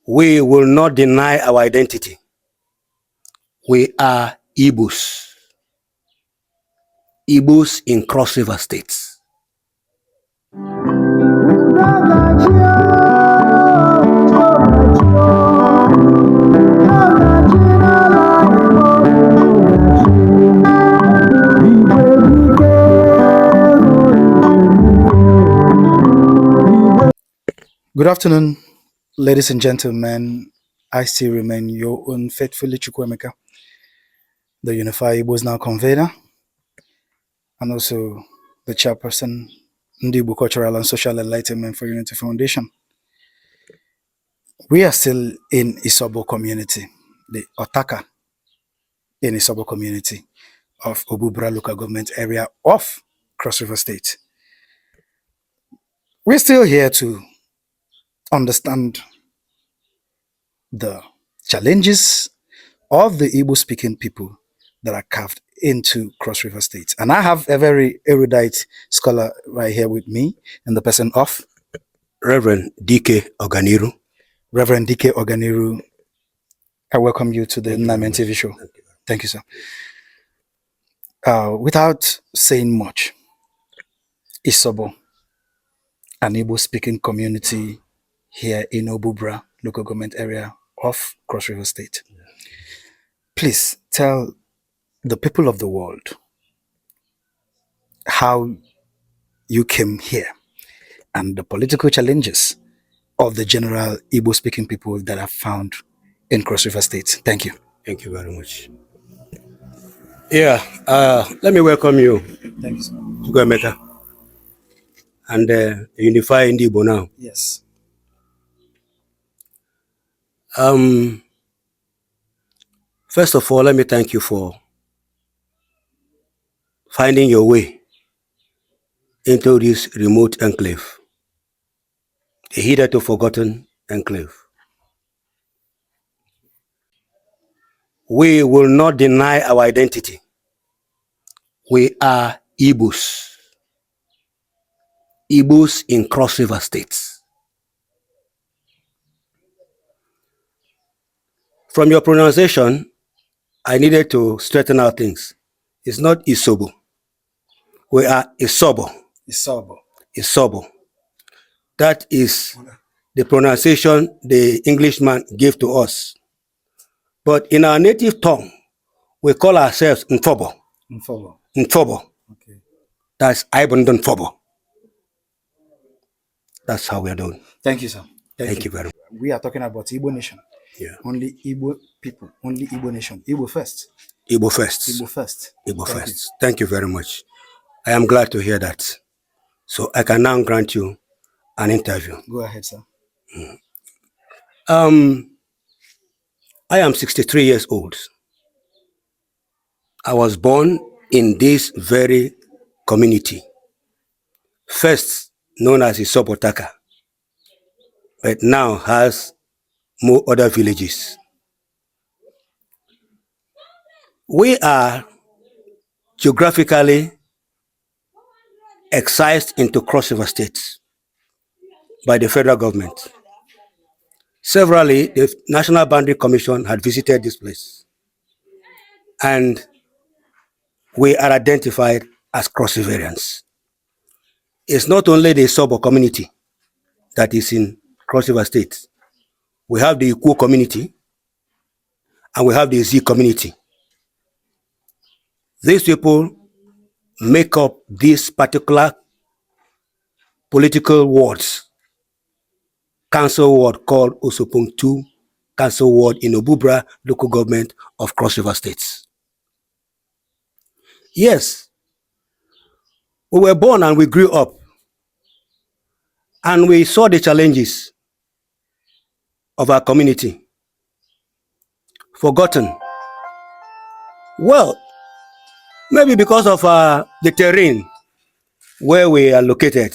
We will not deny our identity. We are Igbos. Igbos in Cross River states. Good afternoon, ladies and gentlemen. I still remain your own faithfully Chukwemeka, the Unified Igbos Now convener, and also the chairperson, Ndibu Cultural and Social Enlightenment for Unity Foundation. We are still in Isobo community, the Otaka in Isobo community of Obubra local government area of Cross River State. We're still here to understand the challenges of the Igbo-speaking people that are carved into Cross River State. And I have a very erudite scholar right here with me in the person of Reverend D.K. Oganiru. Reverend D.K. Oganiru, I welcome you to the Namen TV show. Thank you, sir. Without saying much, Isobo, an Igbo-speaking community here in Obubra, local government area of Cross River State. Please tell the people of the world how you came here and the political challenges of the general Igbo-speaking people that are found in Cross River State. Thank you. Thank you very much. Yeah, let me welcome you. Thank you, sir. Chukwemeka, and Unify Igbo Now. Yes. First of all, let me thank you for finding your way into this remote enclave, a hitherto forgotten enclave. We will not deny our identity. We are Igbos. Igbos in Cross River states. From your pronunciation, I needed to straighten out things. It's not Isobo. We are Isobo. Isobo. Isobo. That is the pronunciation the Englishman gave to us. But in our native tongue, we call ourselves Nfobo. Nfobo. Nfobo. Okay. That's Ibundun Fobo. That's how we're doing. Thank you, sir. Thank you very much. We are talking about Igbo nation. Yeah. Only Igbo people. Only Igbo nation. Igbo first. Igbo first. Igbo first. Igbo first. Thank you very much. I am glad to hear that. So I can now grant you an interview. Go ahead, sir. I am 63 years old. I was born in this very community, first known as Isobotaka, but now has more other villages. We are geographically excised into Cross River states by the federal government. Severally, the National Boundary Commission had visited this place, and we are identified as Cross Riverians. It's not only the Isobo community that is in Cross River State. We have the Ikwo community, and we have the Z community. These people make up this particular political wards, council ward called Osopong 2 Council Ward in Obubra local government of Cross River States. Yes, we were born and we grew up, and we saw the challenges of our community. Forgotten. Well, maybe because of the terrain where we are located,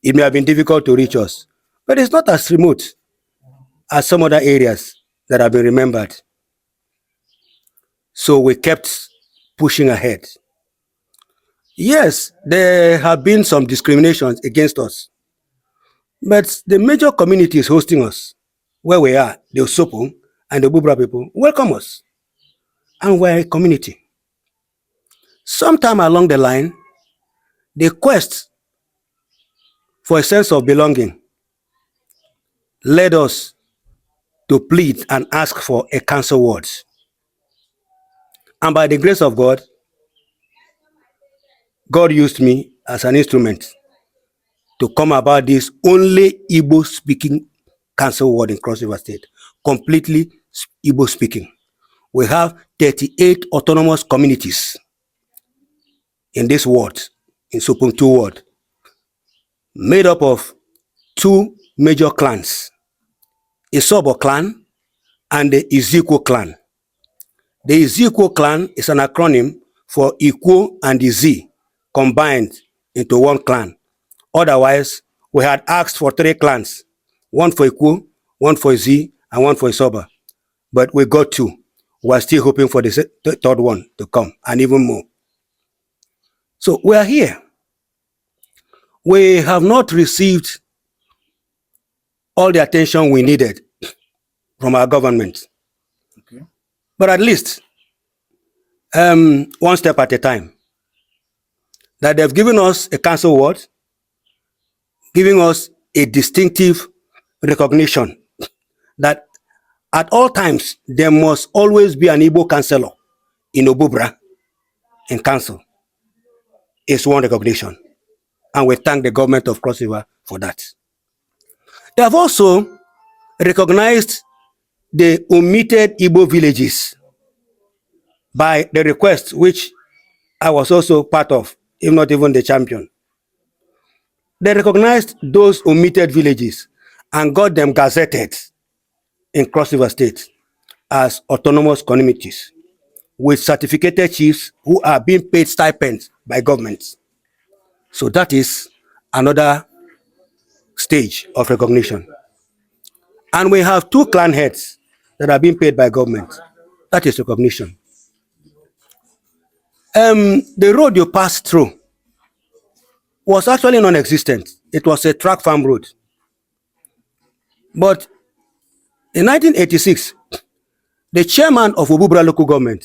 it may have been difficult to reach us, but it's not as remote as some other areas that have been remembered. So we kept pushing ahead. Yes, there have been some discriminations against us. But the major communities hosting us, where we are, the Osopo and the Bubra people, welcome us. And we're a community. Sometime along the line, the quest for a sense of belonging led us to plead and ask for a council ward. And by the grace of God, God used me as an instrument to come about this only Igbo speaking council ward in Cross River State, completely Igbo speaking. We have 38 autonomous communities in this ward, in Socio-cultural ward, made up of two major clans, Isobo clan and the Ezekiel clan. The Ezekiel clan is an acronym for Ikwo and Izi combined into one clan. Otherwise, we had asked for 3 clans, one for Ikwo, one for Izi, and one for Isoba. But we got 2. We're still hoping for the third one to come, and even more. So we are here. We have not received all the attention we needed from our government. Okay. But at least, one step at a time, that they've given us a council ward, giving us a distinctive recognition that at all times there must always be an Igbo councillor in Obubra in council. It's one recognition. And we thank the government of Cross River for that. They have also recognized the omitted Igbo villages by the request, which I was also part of, if not even the champion. They recognized those omitted villages and got them gazetted in Cross River State as autonomous communities with certificated chiefs who are being paid stipends by governments. So that is another stage of recognition. And we have 2 clan heads that are being paid by government. That is recognition. The road you passed through was actually non-existent. It was a track farm road. But in 1986, the chairman of Obubra local government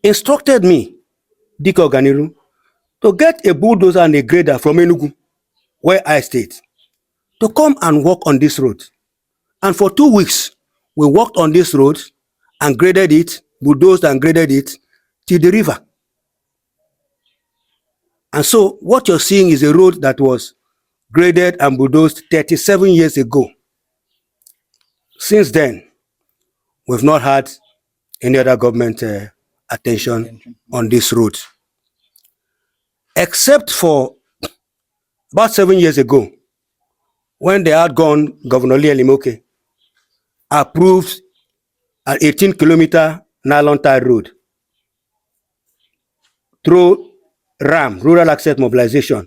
instructed me, Diko Ganiru, to get a bulldozer and a grader from Enugu, where I stayed, to come and work on this road. And for 2 weeks, we worked on this road and graded it, bulldozed and graded it till the river. And so what you're seeing is a road that was graded and bulldozed 37 years ago. Since then, we've not had any other government attention on this road. Except for about 7 years ago, when the outgone Governor Lee Elimoke approved an 18-kilometer nylon tie road through RAM, Rural Access Mobilization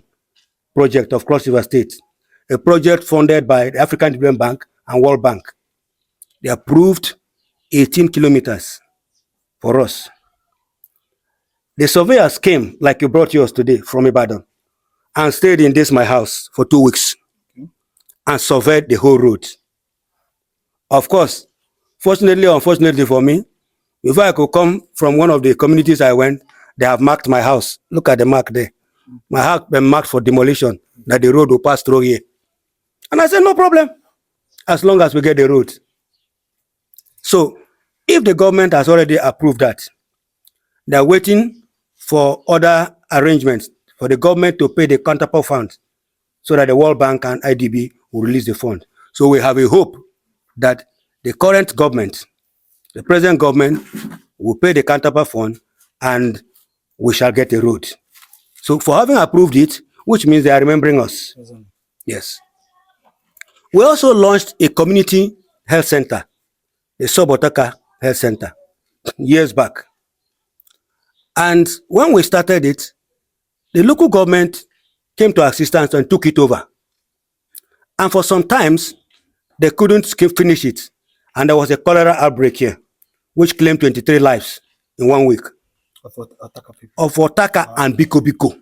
Project of Cross River State, a project funded by the African Development Bank and World Bank. They approved 18 kilometers for us. The surveyors came, like you brought yours today, from Ibadan, and stayed in this my house for 2 weeks and surveyed the whole road. Of course, fortunately or unfortunately for me, before I could come from one of the communities I went, they have marked my house. Look at the mark there. My house been marked for demolition, that the road will pass through here. And I said, no problem, as long as we get the road. So if the government has already approved that, they're waiting for other arrangements for the government to pay the counterpart fund so that the World Bank and IDB will release the fund. So we have a hope that the current government, the present government, will pay the counterpart fund and we shall get a road. So for having approved it, which means they are remembering us. Yes. We also launched a community health center, the Sobotaka Health Center, years back. And when we started it, the local government came to our assistance and took it over. And for some times, they couldn't finish it. And there was a cholera outbreak here, which claimed 23 lives in 1 week. Of Otaka people. Of Otaka and Biko Biko.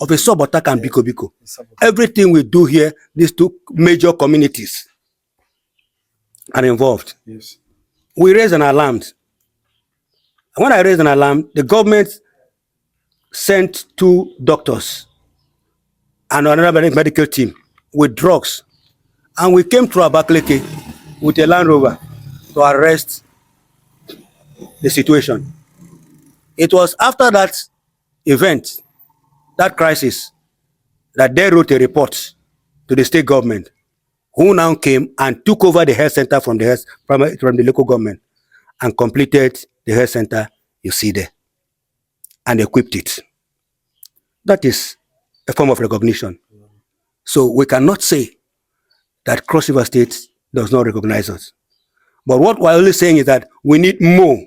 of a Sobotaka and Yeah. Biko Biko. Sabotaka. Everything we do here, these two major communities are involved. Yes. We raised an alarm. And when I raised an alarm, the government sent 2 doctors and another medical team with drugs. And we came to Abakaliki with a Land Rover to arrest the situation. It was after that event, that crisis, that they wrote a report to the state government, who now came and took over the health center from the local government and completed the health center you see there and equipped it. That is a form of recognition. So we cannot say that Cross River State does not recognize us. But what we're only saying is that we need more,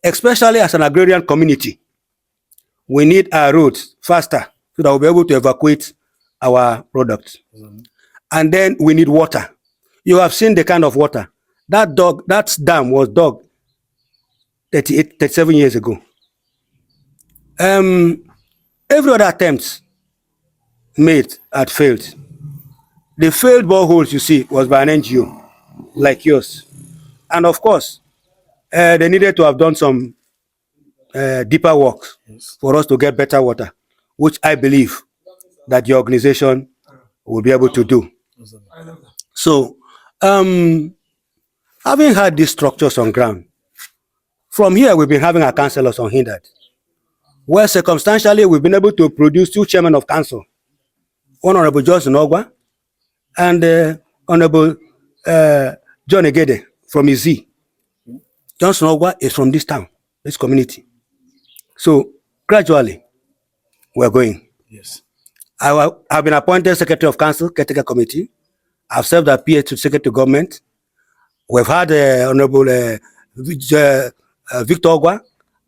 especially as an agrarian community. We need our roads faster so that we'll be able to evacuate our products. And then we need water. You have seen the kind of water. That dam was dug 37 years ago. Every other attempt made had failed. The failed boreholes you see was by an NGO like yours. And of course, they needed to have done some deeper work for us to get better water, which I believe that your organization will be able to do. So, having had these structures on ground, from here we've been having our councillors unhindered, where circumstantially we've been able to produce 2 chairmen of council, Honorable Johnson Ogwa and Honorable John Egede from Izi. Johnson Ogwa is from this town, this community. So gradually, we're going. Yes. I've been appointed Secretary of Council, Caretaker Committee. I've served as PA to Secretary of Government. We've had Honorable Victor Ogwa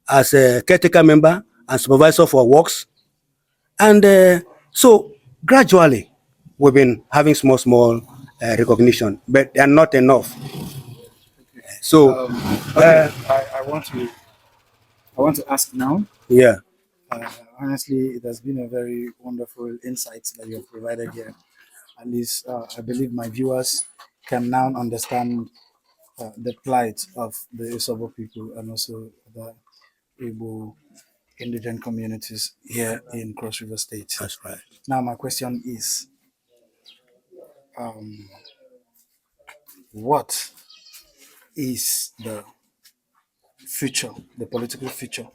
as a caretaker member and supervisor for works. And so gradually, we've been having small recognition, but they are not enough. So, I want to ask now. yeah. Honestly, it has been a very wonderful insight that you have provided here. At least I believe my viewers can now understand the plight of the Isobo people and also the Igbo indigent communities here in Cross River State. That's right. Now, my question is, what is the future, the political future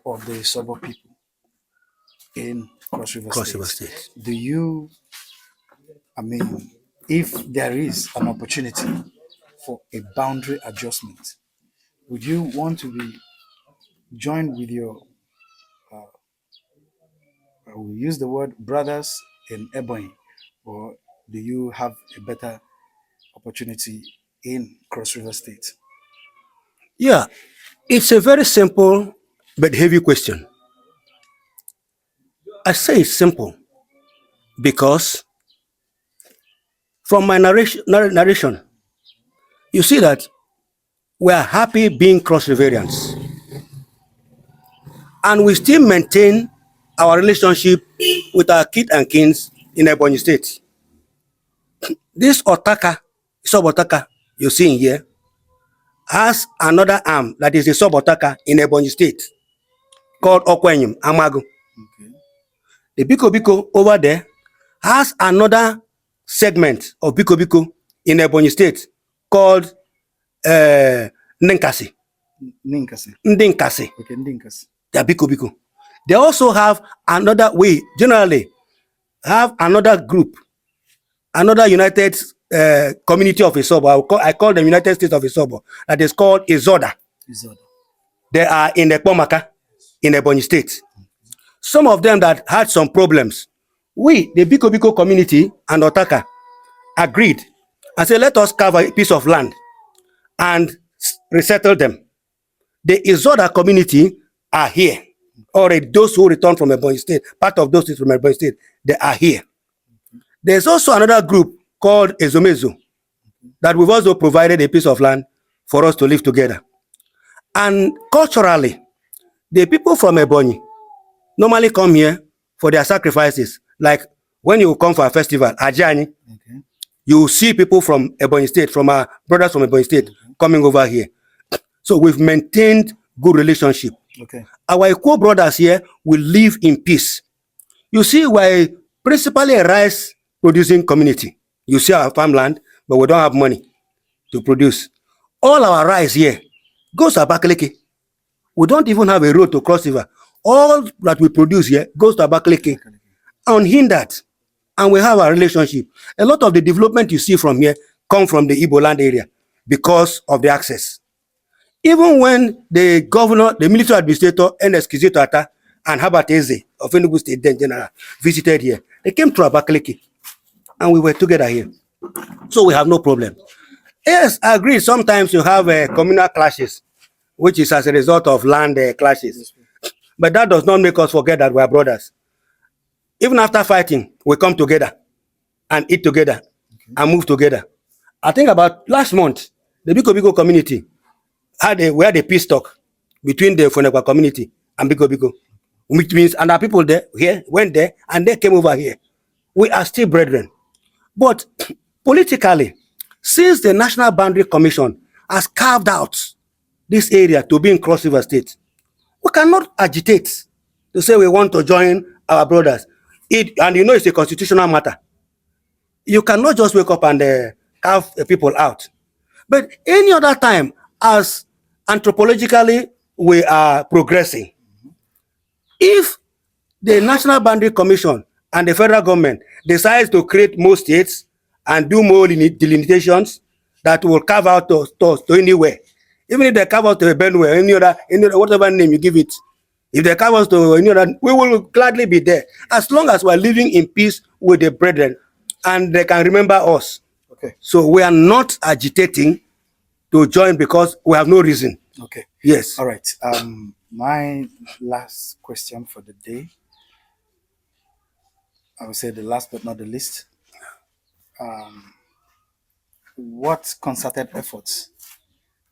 of the Isobo people in Cross River Cross River State? State. Do you, I mean, if there is an opportunity for a boundary adjustment, would you want to be joined with your, I will use the word brothers in Ebony, or do you have a better opportunity in Cross River State? Yeah, it's a very simple but heavy question. I say it's simple because from my narration, you see that we are happy being Cross Riverians, and we still maintain our relationship with our kith and kins in Ebonyi State. This Otaka, sub-Otaka you're seeing here, has another arm that is a sub-Otaka in Ebonyi State called Okwenyim Amagu. Okay. The Biko Biko over there has another segment of Biko Biko in Ebonyi State called Ninkasi. Ninkasi. Ndinkasi. Okay, Ninkasi. They are Biko Biko. They also have another way, generally, have another group, another united community of Isobo. I call them United States of Isobo, that is called Izoda. Izoda. They are in Ekpomaka, in Ebonyi State. Some of them that had some problems, we, the Biko Biko community and Otaka, agreed and said, let us carve a piece of land and resettle them. The Izoda community are here. Already, those who returned from Ebonyi State, part of those from Ebonyi State, they are here. There's also another group called Ezomezo that we've also provided a piece of land for us to live together. And culturally, the people from Ebonyi normally come here for their sacrifices. Like when you come for a festival, Ajani, Okay. you see people from Ebonyi State, from our brothers from Ebonyi State, coming over here. So we've maintained good relationship. Okay. Our Ikwo brothers here will live in peace. You see, we're principally a rice producing community. You see our farmland, but we don't have money to produce. All our rice here goes to Abakaliki. We don't even have a road to cross river. All that we produce here goes to Abakaliki unhindered. And we have a relationship. A lot of the development you see from here come from the Igbo land area because of the access. Even when the governor, the military administrator, Ernest Kizito Atta and Herbert Eze of Enugu State then General visited here, they came to Abakaliki and we were together here. So we have no problem. Yes, I agree. Sometimes you have communal clashes, which is as a result of land clashes. But that does not make us forget that we are brothers. Even after fighting, we come together and eat together and move together. I think about last month, the Biko Biko community we had a peace talk between the Fonekwa community and Biko Biko, which means, and our people there here went there and they came over here. We are still brethren. But politically, since the National Boundary Commission has carved out this area to be in Cross River State, we cannot agitate to say we want to join our brothers. And you know it's a constitutional matter. You cannot just wake up and carve people out. But any other time, as anthropologically we are progressing, if the National Boundary Commission and the federal government decides to create more states and do more delimitations that will carve out to anywhere, even if they carve out to a Benue, any other, whatever name you give it, if they carve us to any other, we will gladly be there as long as we are living in peace with the brethren and they can remember us. Okay. So we are not agitating to join because we have no reason. Okay. Yes. All right. My last question for the day, I would say the last but not the least. What concerted efforts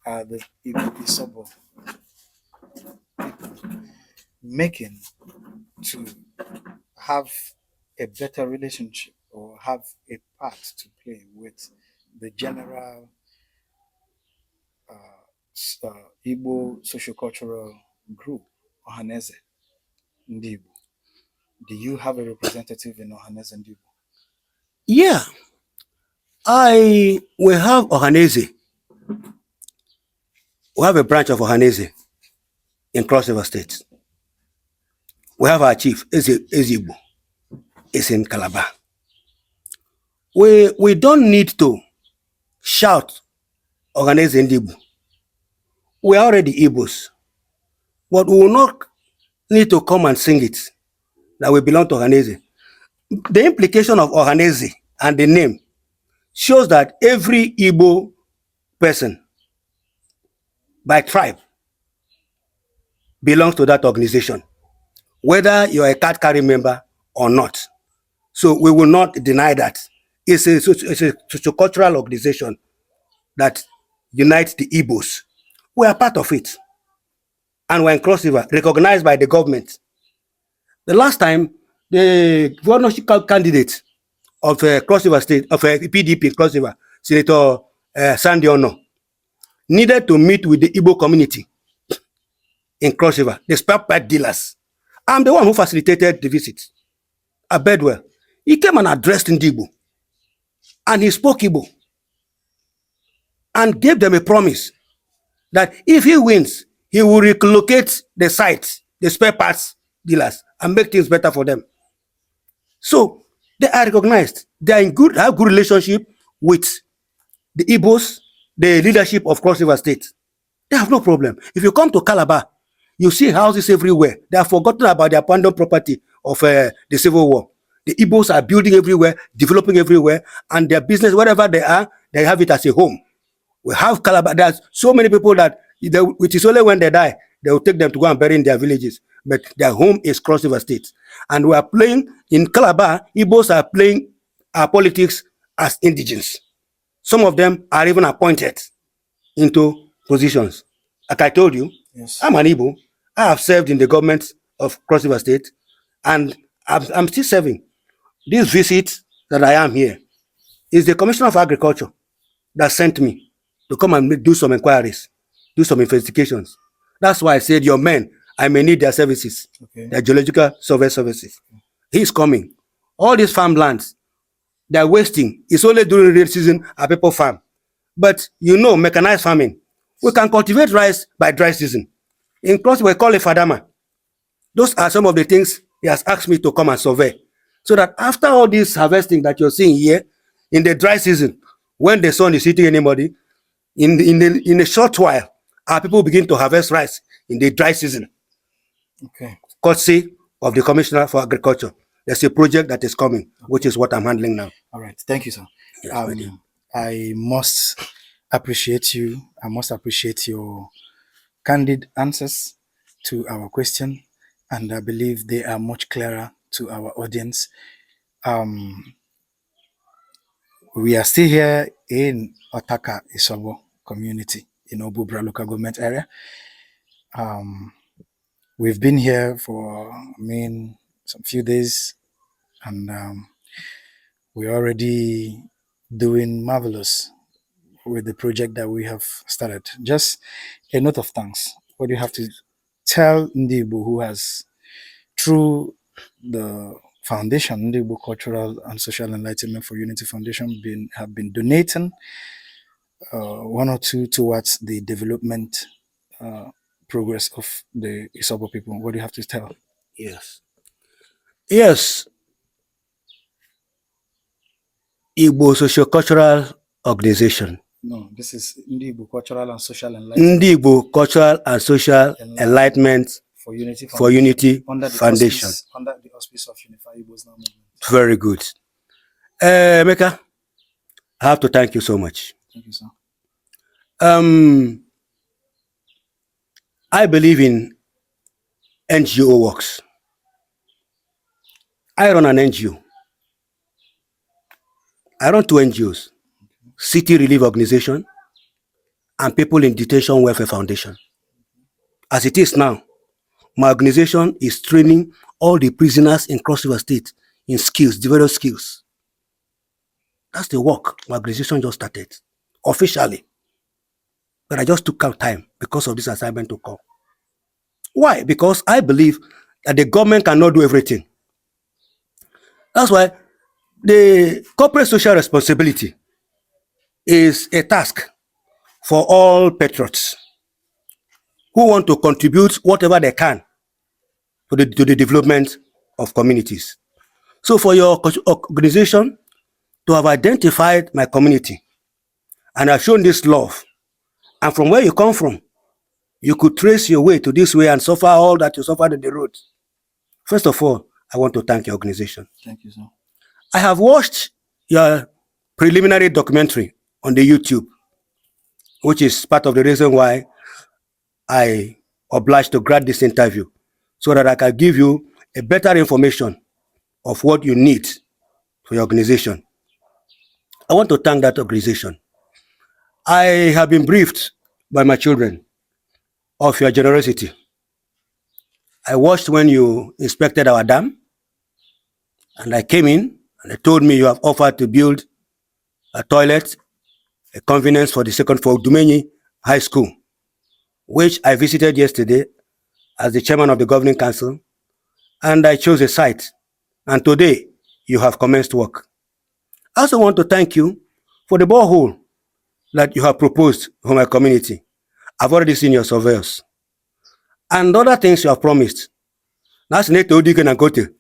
are the Isobo making to have a better relationship or have a part to play with the general Igbo socio-cultural group, Ohaneze Ndibo? Do you have a representative in Ohaneze Ndibo? Yeah. We have Ohaneze. We have a branch of Ohaneze in Cross River State. We have our chief, Ezigbo, is in Calabar. We don't need to shout Ohaneze Ndibo. We are already Igbos. But we will not need to come and sing it that we belong to Ohaneze. The implication of Ohaneze and the name shows that every Igbo person by tribe belongs to that organization, whether you're a card carrying member or not. So we will not deny that. It's a socio-cultural organization that unites the Igbos. We are part of it. And we're in Cross River, recognized by the government. The last time, the governorship candidate of Cross River State, of PDP Cross River, Senator Sandy Ono, needed to meet with the Igbo community in Cross River, the spare part dealers. I'm the one who facilitated the visit at Bedwell. He came and addressed in Igbo, and he spoke Igbo, and gave them a promise that if he wins, he will relocate the sites, the spare parts dealers, and make things better for them. So they are recognized. They are have good relationship with the Igbos, the leadership of Cross River State. They have no problem. If you come to Calabar, you see houses everywhere. They have forgotten about the abandoned property of the Civil War. The Igbos are building everywhere, developing everywhere, and their business, wherever they are, they have it as a home. We have Calabar. There's so many people that, which is only when they die, they will take them to go and bury in their villages. But their home is Cross River State. And we are playing, in Calabar, Igbos are playing our politics as indigents. Some of them are even appointed into positions. Like I told you, Yes. I'm an Igbo. I have served in the government of Cross River State, and I'm still serving. This visit that I am here is the Commissioner of Agriculture that sent me to come and do some inquiries, do some investigations. That's why I said, your men, I may need their services, Okay. their geological survey services. He's coming. All these farmlands, they're wasting. It's only during rain season our people farm. But mechanized farming, we can cultivate rice by dry season. In cross, we call it fadama. Those are some of the things he has asked me to come and survey. So that after all this harvesting that you're seeing here, in the dry season, when the sun is hitting anybody, in a short while, our people begin to harvest rice in the dry season. Okay. Courtesy of the Commissioner for Agriculture. There's a project that is coming, which is what I'm handling now. All right. Thank you, sir. Yes, my dear. I must appreciate you. I must appreciate your candid answers to our question, and I believe they are much clearer to our audience. We are still here in Otaka Isobo community in Obubra local government area. We've been here for, some few days, and we're already doing marvelous with the project that we have started. Just a note of thanks. What do you have to tell Ndibu, who has, through the foundation, Ndibu Cultural and Social Enlightenment for Unity Foundation, have been donating one or two towards the development progress of the Isobo people? What do you have to tell? Yes. Yes. Igbo Socio-cultural Organization. No, this is Ndibu Cultural and Social Enlightenment Igbo Cultural and Social Enlightenment for Unity for Unity under the Foundation. Under the auspice of Unified Igbos Now movement. Very good. Emeka, I have to thank you so much. Thank you, sir. I believe in NGO works. I run an NGO. I run two NGOs, City Relief Organization and People in Detention Welfare Foundation. As it is now, my organization is training all the prisoners in Cross River State in skills, the various skills. That's the work my organization just started, officially. But I just took out time because of this assignment to come. Why? Because I believe that the government cannot do everything. That's why the corporate social responsibility is a task for all patriots who want to contribute whatever they can to the development of communities. So for your organization to have identified my community and have shown this love, and from where you come from, you could trace your way to this way and suffer all that you suffered on the road. First of all, I want to thank your organization. Thank you, sir. I have watched your preliminary documentary on the YouTube, which is part of the reason why I obliged to grant this interview, so that I can give you a better information of what you need for your organization. I want to thank that organization. I have been briefed by my children of your generosity. I watched when you inspected our dam, and I came in and they told me you have offered to build a toilet, a convenience for the second for Dumenyi High School, which I visited yesterday as the chairman of the governing council, and I chose a site. And today you have commenced work. I also want to thank you for the borehole that you have proposed for my community. I've already seen your surveyors. And other things you have promised. That's not to dig and go to.